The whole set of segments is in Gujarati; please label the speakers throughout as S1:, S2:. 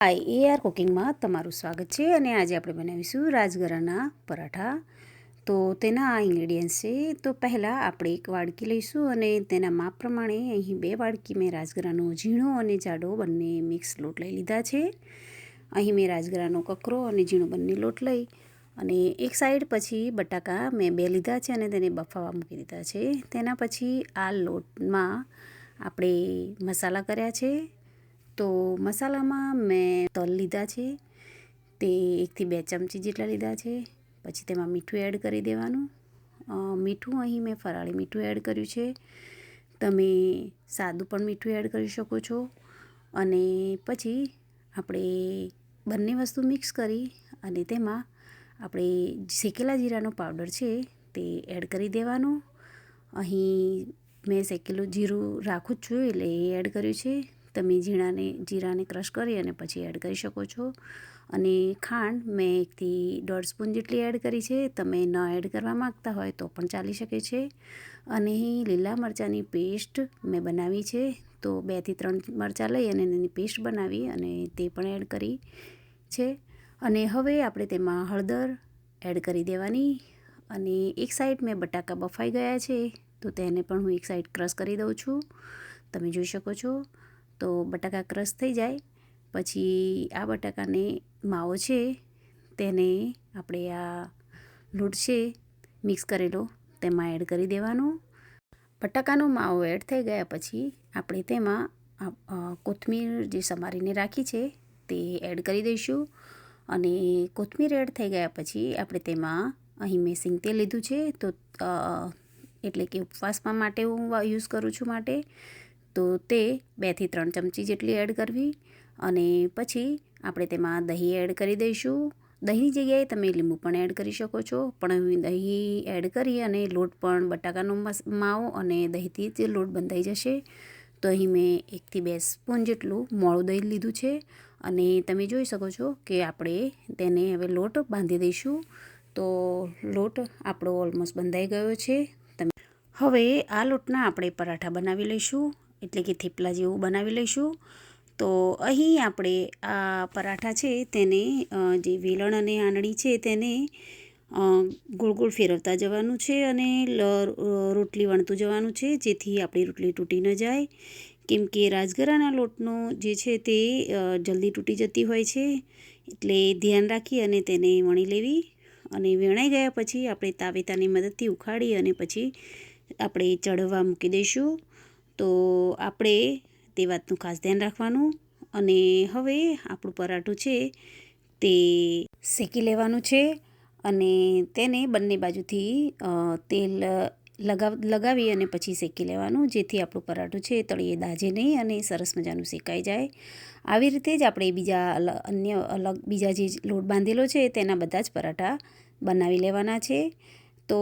S1: હાય એઆર કુકિંગમાં તમારું સ્વાગત છે અને આજે આપણે બનાવીશું રાજગરાના પરાઠા. તો તેના આ ઇન્ગ્રેડિયન્ટ્સ છે. તો પહેલાં આપણે એક વાડકી લઈશું અને તેના માપ પ્રમાણે અહીં 2 વાડકી મેં રાજગરાનો ઝીણો અને જાડો બંને મિક્સ લોટ લઈ લીધા છે. અહીં મેં રાજગરાનો કકરો અને ઝીણો બંને લોટ લઈ અને એક સાઈડ પછી બટાકા મેં 2 લીધા છે અને તેને બફાવા મૂકી દીધા છે. તેના પછી આ લોટમાં આપણે મસાલા કર્યા છે. તો મસાલામાં મેં તલ લીધા છે, તે 1 થી 2 ચમચી જેટલા લીધા છે. પછી તેમાં મીઠું એડ કરી દેવાનું. મીઠું અહીં મેં ફરાળી મીઠું એડ કર્યું છે. તમે સાદું પણ મીઠું એડ કરી શકો છો. અને પછી આપણે બંને વસ્તુ મિક્સ કરી અને તેમાં આપણે શેકેલા જીરાનો પાવડર છે તે એડ કરી દેવાનો. અહીં મેં શેકેલું જીરું રાખું જ છું એટલે એ એડ કર્યું છે. તમે જીરાને ક્રશ કરી અને પછી એડ કરી શકો છો. અને ખાંડ મેં 1 થી 1.5 સ્પૂન જેટલી એડ કરી છે. તમે ન એડ કરવા માગતા હોય તો પણ ચાલી શકે છે. અને અહીં લીલા મરચાંની પેસ્ટ મેં બનાવી છે. તો 2 થી 3 મરચાં લઈ અને એની પેસ્ટ બનાવી અને તે પણ એડ કરી છે. અને હવે આપણે તેમાં હળદર એડ કરી દેવાની. અને એક સાઈડ મેં બટાકા બફાઈ ગયા છે તો તેને પણ હું એક સાઈડ ક્રશ કરી દઉં છું. તમે જોઈ શકો છો. તો બટાકા ક્રશ થઈ જાય પછી આ બટાકાને માવો છે તેને આપણે આ લોટ છે મિક્સ કરેલો તેમાં એડ કરી દેવાનો. બટાકાનો માવો એડ થઈ ગયા પછી આપણે તેમાં કોથમીર જે સમારીને રાખી છે તે એડ કરી દઈશું. અને કોથમીર એડ થઈ ગયા પછી આપણે તેમાં અહીં મેં સિંગ તેલ લીધું છે. તો એટલે કે ઉપવાસમાં માટે હું યુઝ કરું છું માટે તો તે 2 થી 3 ચમચી જેટલી એડ કરવી. અને પછી આપણે તેમાં દહીં એડ કરી દઈશું. દહીંની જગ્યાએ તમે લીંબુ પણ એડ કરી શકો છો, પણ હું દહીં એડ કરી અને લોટ પણ બટાકાનો માવો અને દહીંથી જ લોટ બંધાઈ જશે. તો અહીં મેં 1 થી 2 સ્પૂન જેટલું મોળું દહીં લીધું છે. અને તમે જોઈ શકો છો કે આપણે તેને હવે લોટ બાંધી દઈશું. તો લોટ આપણો ઓલમોસ્ટ બંધાઈ ગયો છે. હવે આ લોટના આપણે પરાઠા બનાવી લઈશું, એટલે કે થેપલા જેવું બનાવી લઈશું. તો અહીં આપણે આ પરાઠા છે તેને જે વેલણ અને આંગળી છે તેને ગોળ ગોળ ફેરવતા જવાનું છે અને રોટલી વણતું જવાનું છે, જેથી આપણી રોટલી તૂટી ન જાય. કેમ કે રાજગરાના લોટનો જે છે તે જલ્દી તૂટી જતી હોય છે, એટલે ધ્યાન રાખી અને તેને વણી લેવી. અને વેણાઈ ગયા પછી આપણે તાવેતાની મદદથી ઉખાડી અને પછી આપણે ચડવા મૂકી દઈશું. તો આપણે તે વાતનું ખાસ ધ્યાન રાખવાનું. અને હવે આપણું પરાઠું છે તે શેકી લેવાનું છે અને તેને બંને બાજુથી તેલ લગાવી અને પછી શેકી લેવાનું, જેથી આપણું પરાઠું છે તળિયે દાઝે નહીં અને સરસ મજાનું શેકાઈ જાય. આવી રીતે જ આપણે બીજા જે લોટ બાંધેલો છે તેના બધા જ પરાઠા બનાવી લેવાના છે. તો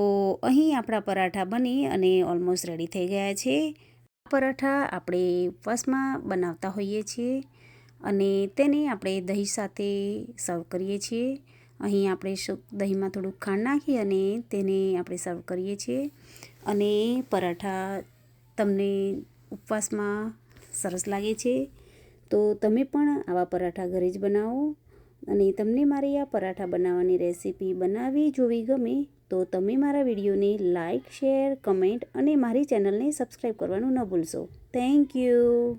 S1: અહીં આપણા પરાઠા બની અને ઓલમોસ્ટ રેડી થઈ ગયા છે. આ પરાઠા આપણે ઉપવાસમાં બનાવતા હોઈએ છીએ અને તેને આપણે દહીં સાથે સર્વ કરીએ છીએ. અહીં આપણે દહીંમાં થોડુંક ખાંડ નાખી અને તેને આપણે સર્વ કરીએ છીએ. અને પરાઠા તમને ઉપવાસમાં સરસ લાગે છે. તો તમે પણ આવા પરાઠા ઘરે જ બનાવો. અને તમને મારી આ પરાઠા બનાવવાની રેસીપી બનાવી જોવી ગમે તો તમે મારા વિડીયોને લાઇક, શેર, કમેન્ટ અને મારી ચેનલને સબસ્ક્રાઈબ કરવાનું ન ભૂલશો. Thank you.